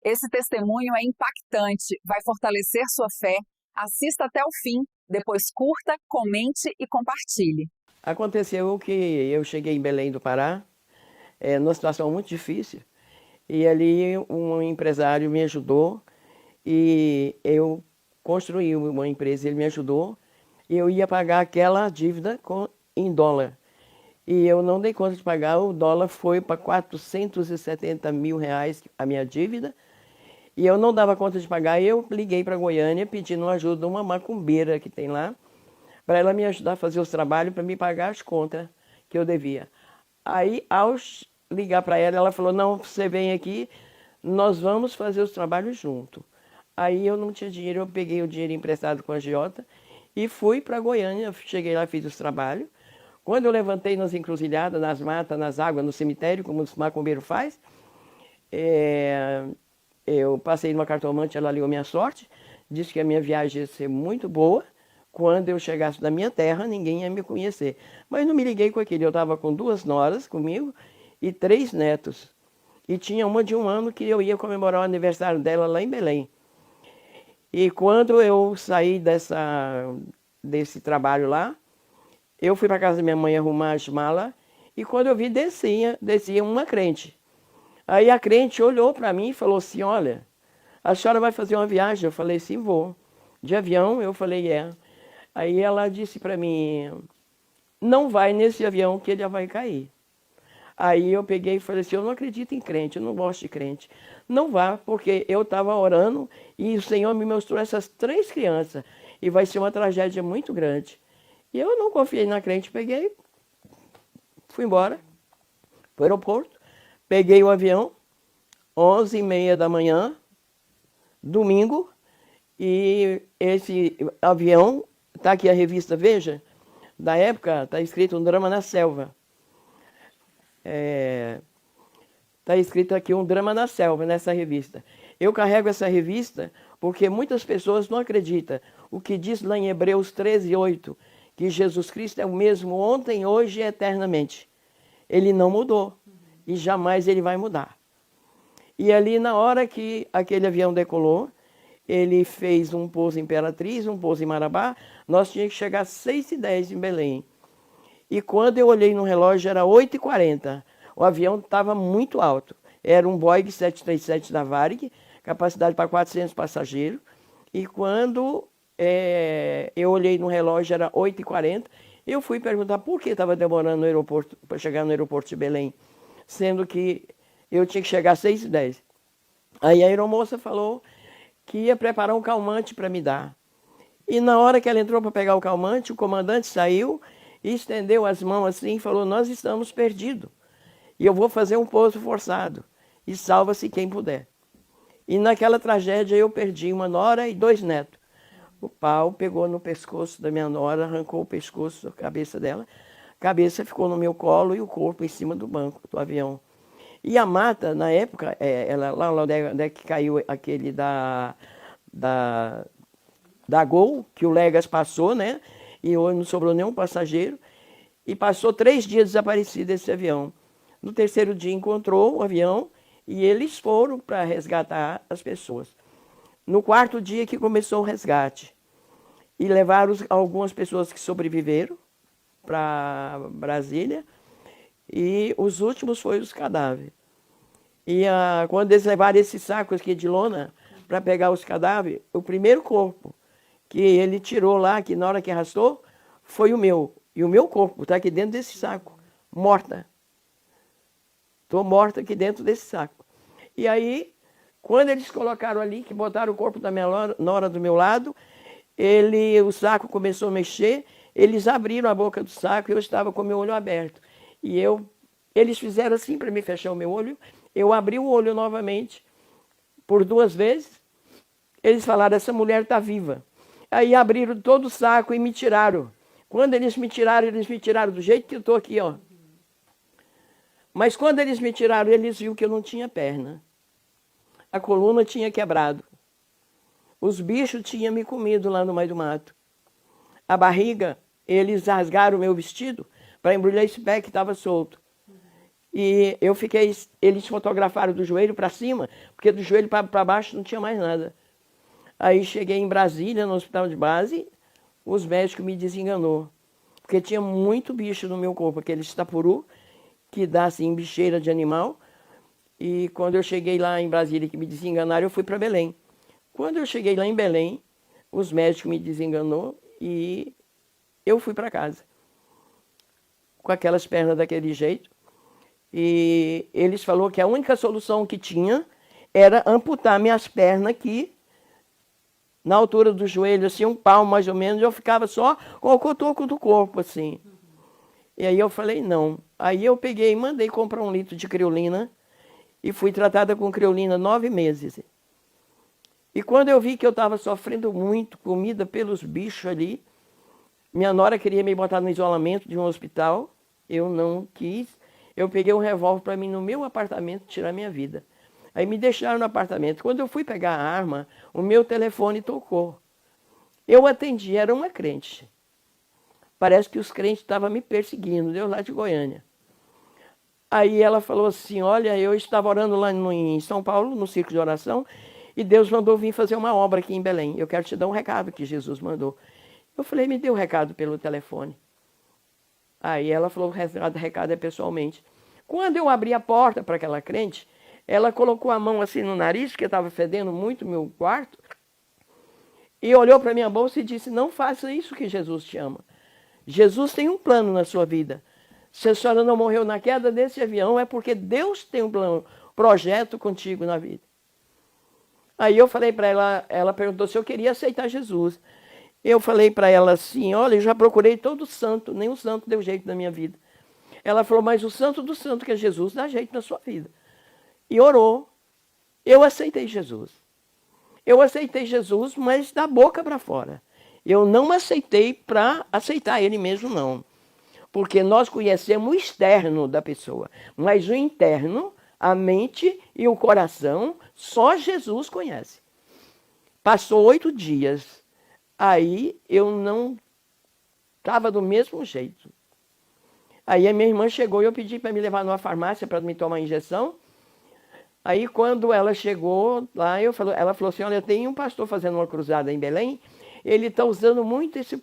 Esse testemunho é impactante, vai fortalecer sua fé. Assista até o fim, depois curta, comente e compartilhe. Aconteceu que eu cheguei em Belém do Pará, numa situação muito difícil, e ali um empresário me ajudou e eu construí uma empresa, ele me ajudou, e eu ia pagar aquela dívida em dólar. E eu não dei conta de pagar, o dólar foi para 470 mil reais a minha dívida, e eu não dava conta de pagar. Eu liguei para Goiânia pedindo ajuda de uma macumbeira que tem lá, para ela me ajudar a fazer os trabalhos para me pagar as contas que eu devia. Aí, ao ligar para ela, ela falou, não, você vem aqui, nós vamos fazer os trabalhos junto. Aí eu não tinha dinheiro, eu peguei o dinheiro emprestado com a agiota e fui para Goiânia, cheguei lá, fiz os trabalhos. Quando eu levantei nas encruzilhadas, nas matas, nas águas, no cemitério, como os macumbeiros faz, eu passei numa cartomante, ela leu minha sorte, disse que a minha viagem ia ser muito boa. Quando eu chegasse na minha terra, ninguém ia me conhecer. Mas não me liguei com aquilo. Eu estava com 2 noras comigo e 3 netos. E tinha uma de 1 ano que eu ia comemorar o aniversário dela lá em Belém. E quando eu saí desse trabalho lá, eu fui para casa da minha mãe arrumar as malas. E quando eu vi, descia uma crente. Aí a crente olhou para mim e falou assim, olha, a senhora vai fazer uma viagem? Eu falei, sim, vou. De avião? Eu falei, é. Aí ela disse para mim, não vai nesse avião que ele já vai cair. Aí eu peguei e falei assim, eu não acredito em crente, eu não gosto de crente. Não vá, porque eu estava orando e o Senhor me mostrou essas 3 crianças. E vai ser uma tragédia muito grande. E eu não confiei na crente, peguei, fui embora para o aeroporto, peguei o avião, 11h30 da manhã, domingo, e esse avião, está aqui a revista Veja, da época, está escrito Um Drama na Selva. Está escrito aqui Um Drama na Selva, nessa revista. Eu carrego essa revista porque muitas pessoas não acreditam. O que diz lá em Hebreus 13:8, que Jesus Cristo é o mesmo ontem, hoje e eternamente. Ele não mudou e jamais ele vai mudar. E ali, na hora que aquele avião decolou, ele fez um pouso em Imperatriz, um pouso em Marabá. Nós tínhamos que chegar às 6h10 em Belém. E quando eu olhei no relógio, era 8h40. O avião estava muito alto. Era um Boeing 737 da Varig, capacidade para 400 passageiros. E quando eu olhei no relógio, era 8h40. Eu fui perguntar por que estava demorando no aeroporto, para chegar no aeroporto de Belém, sendo que eu tinha que chegar às 6h10. Aí a aeromoça falou que ia preparar um calmante para me dar. E na hora que ela entrou para pegar o calmante, o comandante saiu e estendeu as mãos assim e falou, nós estamos perdidos. E eu vou fazer um pouso forçado. E salva-se quem puder. E naquela tragédia eu perdi uma nora e 2 netos. O pau pegou no pescoço da minha nora, arrancou o pescoço, a cabeça dela. A cabeça ficou no meu colo e o corpo em cima do banco do avião. E a mata, na época, lá onde é que caiu aquele da Gol, que o Legas passou, né? E hoje não sobrou nenhum passageiro. E passou 3 dias desaparecido esse avião. No 3º dia encontrou o avião e eles foram para resgatar as pessoas. No 4º dia que começou o resgate. E levaram algumas pessoas que sobreviveram para Brasília. E os últimos foram os cadáveres. E quando eles levaram esses sacos aqui de lona para pegar os cadáveres, o primeiro corpo que ele tirou lá, que na hora que arrastou, foi o meu. E o meu corpo está aqui dentro desse saco, morta. Estou morta aqui dentro desse saco. E aí, quando eles colocaram ali, que botaram o corpo da minha nora do meu lado, o saco começou a mexer, eles abriram a boca do saco e eu estava com o meu olho aberto. E eles fizeram assim para me fechar o meu olho, eu abri o olho novamente, por 2 vezes, eles falaram, essa mulher está viva. Aí abriram todo o saco e me tiraram. Quando eles me tiraram do jeito que eu estou aqui, ó. Mas quando eles me tiraram, eles viram que eu não tinha perna. A coluna tinha quebrado. Os bichos tinham me comido lá no meio do mato. A barriga, eles rasgaram o meu vestido para embrulhar esse pé que estava solto. E eu fiquei, eles fotografaram do joelho para cima, porque do joelho para baixo não tinha mais nada. Aí cheguei em Brasília, no hospital de base, os médicos me desenganou, porque tinha muito bicho no meu corpo, aquele estapuru, que dá assim bicheira de animal. E quando eu cheguei lá em Brasília, que me desenganaram, eu fui para Belém. Quando eu cheguei lá em Belém, os médicos me desenganou e eu fui para casa. Com aquelas pernas daquele jeito. E eles falaram que a única solução que tinha era amputar minhas pernas aqui, na altura do joelho, assim, um palmo mais ou menos, eu ficava só com o cotoco do corpo, assim. E aí eu falei, não. Aí eu peguei e mandei comprar 1 litro de creolina e fui tratada com creolina 9 meses. E quando eu vi que eu estava sofrendo muito, comida pelos bichos ali, minha nora queria me botar no isolamento de um hospital, eu não quis. Eu peguei um revólver para mim no meu apartamento tirar minha vida. Aí me deixaram no apartamento. Quando eu fui pegar a arma, o meu telefone tocou. Eu atendi, era uma crente. Parece que os crentes estavam me perseguindo, Deus lá de Goiânia. Aí ela falou assim, olha, eu estava orando lá em São Paulo, no círculo de oração, e Deus mandou vir fazer uma obra aqui em Belém. Eu quero te dar um recado que Jesus mandou. Eu falei, me dê o recado pelo telefone. Aí ela falou, o recado é pessoalmente. Quando eu abri a porta para aquela crente, ela colocou a mão assim no nariz, porque estava fedendo muito meu quarto, e olhou para minha bolsa e disse, não faça isso que Jesus te ama. Jesus tem um plano na sua vida. Se a senhora não morreu na queda desse avião, é porque Deus tem um plano, projeto contigo na vida. Aí eu falei para ela, ela perguntou se eu queria aceitar Jesus. Eu falei para ela assim, olha, eu já procurei todo santo, nenhum santo deu jeito na minha vida. Ela falou, mas o santo do santo, que é Jesus, dá jeito na sua vida. E orou. Eu aceitei Jesus. Eu aceitei Jesus, mas da boca para fora. Eu não aceitei para aceitar ele mesmo, não. Porque nós conhecemos o externo da pessoa, mas o interno, a mente e o coração, só Jesus conhece. Passou 8 dias, aí eu não estava do mesmo jeito. Aí a minha irmã chegou e eu pedi para me levar numa farmácia para me tomar injeção. Aí quando ela chegou lá, ela falou assim, olha, tem um pastor fazendo uma cruzada em Belém, ele está usando muito esse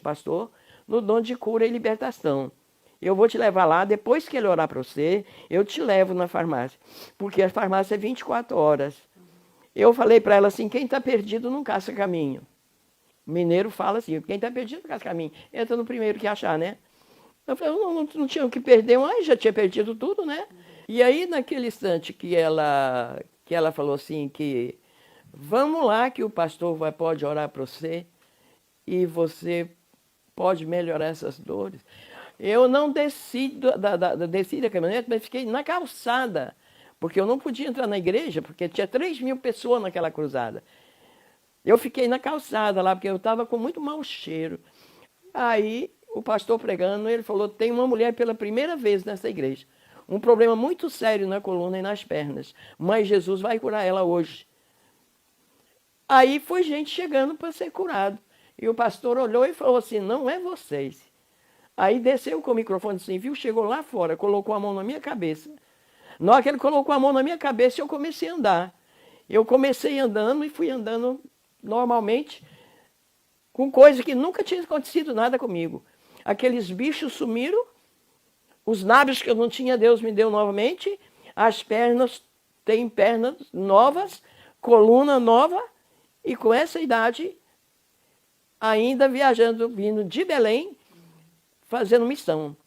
pastor no dom de cura e libertação. Eu vou te levar lá, depois que ele orar para você, eu te levo na farmácia, porque a farmácia é 24 horas. Eu falei para ela assim, quem está perdido não caça caminho. O mineiro fala assim, quem está perdido não caça caminho. Entra no primeiro que achar, né? Eu falei, eu não tinha o que perder, mas já tinha perdido tudo, né? E aí, naquele instante que ela falou assim, que vamos lá que o pastor pode orar para você e você pode melhorar essas dores. Eu não desci da caminhonete, mas fiquei na calçada, porque eu não podia entrar na igreja, porque tinha 3.000 pessoas naquela cruzada. Eu fiquei na calçada lá, porque eu estava com muito mau cheiro. Aí, o pastor pregando, ele falou, tem uma mulher pela primeira vez nessa igreja. Um problema muito sério na coluna e nas pernas. Mas Jesus vai curar ela hoje. Aí foi gente chegando para ser curado. E o pastor olhou e falou assim, não é vocês. Aí desceu com o microfone sem fio, chegou lá fora, colocou a mão na minha cabeça. Na hora que ele colocou a mão na minha cabeça, eu comecei a andar. Eu comecei andando e fui andando normalmente, com coisa que nunca tinha acontecido nada comigo. Aqueles bichos sumiram, os lábios que eu não tinha, Deus me deu novamente, as pernas, tem pernas novas, coluna nova, e com essa idade, ainda viajando, vindo de Belém, fazendo missão.